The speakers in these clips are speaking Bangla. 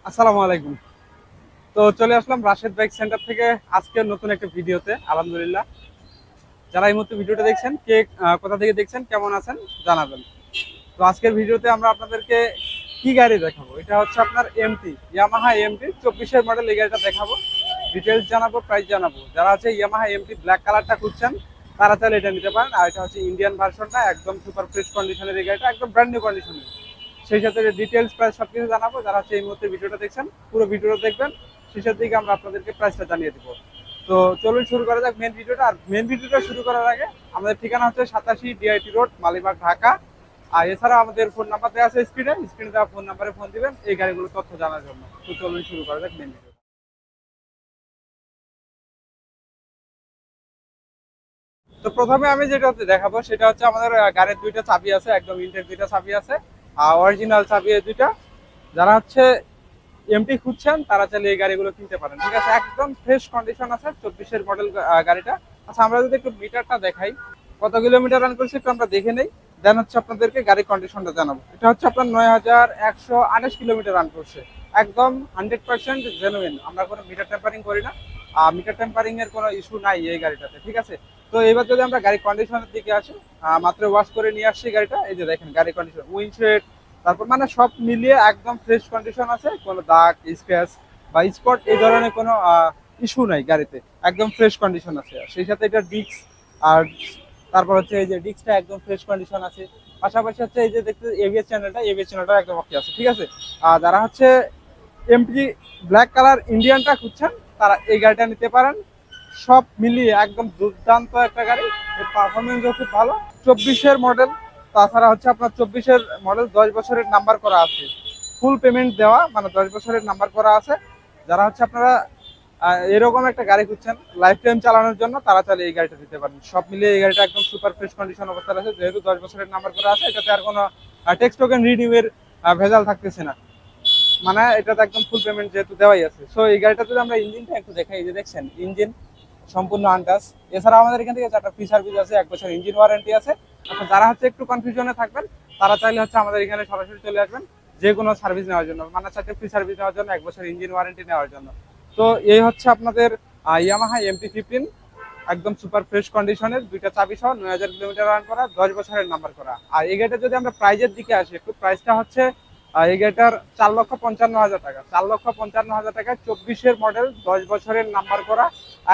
আসসালামু আলাইকুম। তো চলে আসলাম রাশেদ বাইক সেন্টার থেকে আজকের নতুন একটা ভিডিওতে। আলহামদুলিল্লাহ, যারা এই মুহূর্তে ভিডিওটা দেখছেন, কে কোথা থেকে দেখছেন, কেমন আছেন জানাবেন। তো আজকের ভিডিওতে আমরা আপনাদেরকে কি গাড়ি দেখাবো, এটা হচ্ছে আপনার এমটি, ইয়ামাহা এমটি 24-এর মডেল। এই গাড়িটা দেখাবো, ডিটেলস জানাবো, প্রাইস জানাবো। যারা হচ্ছে ইয়ামাহা এমটি ব্ল্যাক কালারটা খুঁজছেন তারা চাইলে এটা নিতে পারেন। আর এটা হচ্ছে ইন্ডিয়ান ভার্সনটা, একদম সুপার ফ্রেশ কন্ডিশনের এই গাড়িটা, একদম ব্র্যান্ড নিউ কন্ডিশনের। সেই সাথে ডিটেলস প্রাইস সবকিছু জানাবো। যারা হচ্ছে এই মুহূর্তে ভিডিওটা দেখছেন, পুরো ভিডিওটা দেখবেন, শেষের দিকে আমরা আপনাদেরকে প্রাইসটা জানিয়ে দেবো। তো চলুন শুরু করা যাক মেন ভিডিওটা। আর মেন ভিডিওটা শুরু করার আগে আমাদের ঠিকানা হচ্ছে 87 ডিআইটি রোড, মালিবাগ, ঢাকা। আর এছাড়া আমাদের ফোন নাম্বার দেওয়া আছে স্ক্রিনে দেওয়া ফোন নাম্বারে ফোন দিবেন এই গাড়িগুলোর তথ্য জানার জন্য। তো চলুন শুরু করা যাক মেন ভিডিও। তো প্রথমে আমি যেটা হচ্ছে দেখাবো সেটা হচ্ছে আমাদের গাড়ির দুইটা চাবি আছে, একদম ইনটেক দুইটা চাবি আছে, আর অরিজিনাল চাবি এই দুইটা। যারা হচ্ছে এমটি খুঁজছেন তারা চাইলে এই গাড়িগুলো কিনতে পারেন, ঠিক আছে। একদম ফ্রেশ কন্ডিশন আছে 24-এর মডেল গাড়িটা। আচ্ছা, আমরা যদি একটু মিটারটা দেখাই, কত কিলোমিটার রান করছে একটু আমরা দেখে নেই, দেন হচ্ছে আপনাদেরকে গাড়ির কন্ডিশনটা জানাবো। এটা হচ্ছে আপনার 9128 কিলোমিটার রান করছে, একদম 100% জেনুইন। আমরা কোনো মিটার টেম্পারিং করি না, মিটার টেম্পারিং এর কোনো ইস্যু নাই এই গাড়িটাতে, ঠিক আছে। তো এবার যদি আমরা গাড়ির কন্ডিশনের দিকে আসি, মাত্র ওয়াশ করে নিয়ে আসছি গাড়িটা। এই যে দেখেন গাড়ির কন্ডিশন, উইন্ডশেড, তারপর মানে সব মিলিয়ে একদম ফ্রেশ কন্ডিশন আছে, কোনো দাগ, স্ক্র্যাচ বা স্পট এই ধরনের কোনো ইস্যু নাই গাড়িতে, একদম ফ্রেশ কন্ডিশন আছে। আর সেই সাথে এটা ডিস্ক, আর তারপর হচ্ছে এই যে ডিস্কটা একদম ফ্রেশ কন্ডিশন আছে। পাশাপাশি হচ্ছে এই যে দেখতে এবিএস চ্যানেলটা একদম ওকে আছে, ঠিক আছে। আর যারা হচ্ছে এমটি ব্ল্যাক কালার ইন্ডিয়ানটা খুঁজছেন তারা এই গাড়িটা নিতে পারেন। সব মিলিয়ে একদম দুর্দান্ত একটা গাড়ি, এর পারফরমেন্সও খুব ভালো। 24-এর মডেল, তাছাড়া হচ্ছে আপনার 24-এর মডেল 10 বছরের নাম্বার করা আছে, ফুল পেমেন্ট দেওয়া, মানে 10 বছরের নাম্বার করা আছে। যারা হচ্ছে আপনারা এরকম একটা গাড়ি খুঁজছেন লাইফ টাইম চালানোর জন্য তারা চাইলে এই গাড়িটা দিতে পারেন। সব মিলিয়ে এই গাড়িটা একদম সুপার ফ্রেশ কন্ডিশন অবস্থায় আছে, যেহেতু 10 বছরের নাম্বার করা আছে। এটাতে আর কোনো টেক্সট টোকেন রিনিউ এর ভেজাল থাকতেছে না, মানে এটাতে একদম ফুল পেমেন্ট যেহেতু দেওয়াই আছে। সো এই গাড়িটা যদি আমরা ইঞ্জিনটা একটু দেখাই, এই যে দেখছেন ইঞ্জিন সম্পূর্ণ আনটাচ। এছাড়া আমাদের এখান থেকে চারটা ফ্রি সার্ভিস আছে, 1 বছর ইঞ্জিন ওয়ারেন্টি আছে। আচ্ছা, যারা হচ্ছে একটু কনফিউশনে থাকবেন তারা চাইলে হচ্ছে আমাদের এখানে সরাসরি চলে আসবেন যে কোনো সার্ভিস নেওয়ার জন্য, মানে চারটে ফ্রি সার্ভিস নেওয়ার জন্য, 1 বছর ইঞ্জিন ওয়ারেন্টি নেওয়ার জন্য। তো এই হচ্ছে আপনাদের ইয়ামাহা এমটি 15, একদম সুপার ফ্রেশ কন্ডিশনের, দুইটা চাবি সহ, 9000 কিলোমিটার রান করা, 10 বছরের নাম্বার করা। আর এই গাড়িটা যদি আমরা প্রাইজের দিকে আসি, একটু প্রাইসটা হচ্ছে এই গাড়িটার 4,55,000 টাকা। 4,55,000 টাকায় 24-এর মডেল, 10 বছরের নাম্বার করা,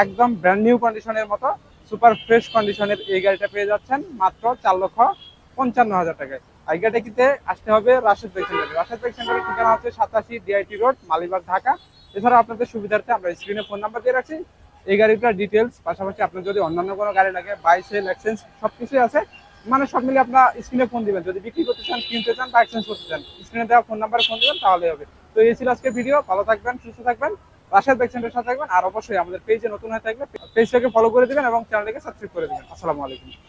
একদম ব্র্যান্ড নিউ কন্ডিশনের মতো সুপার ফ্রেশ কন্ডিশনের এই গাড়িটা পেয়ে যাচ্ছেন মাত্র 4,55,000 টাকায়। এই গাড়িটা কিনতে আসতে হবে রাশেদ বাইক সেন্টারে। রাশেদ বাইক সেন্টারের ঠিকানা হচ্ছে 87 ডিআইটি রোড, মালিবাগ, ঢাকা। এছাড়া আপনাদের সুবিধার্থে আমরা স্ক্রিনে ফোন নাম্বার দিয়ে রাখছি। এই গাড়িটার ডিটেলস, পাশাপাশি আপনার যদি অন্যান্য কোনো গাড়ি লাগে, বাই সেল, এক্সচেঞ্জ সবকিছুই আছে। মানে সব মিলে আপনার স্ক্রিনে ফোন দিবেন, যদি বিক্রি করতে চান, কিনতে চান বা এক্সচেঞ্জ করতে চান, স্ক্রিনে দেওয়া ফোন নাম্বারে ফোন দিবেন তাহলে হবে। তো এই ছিল আজকের ভিডিও। ভালো থাকবেন, সুস্থ থাকবেন, রাশেদ বাইক সেন্টারের সাথে থাকবেন। আর অবশ্যই আমাদের পেজে নতুন হয়ে থাকবে, পেজটাকে ফলো করে দিবেন এবং চ্যানেলটাকে সাবস্ক্রাইব করে দিবেন। আসসালামু আলাইকুম।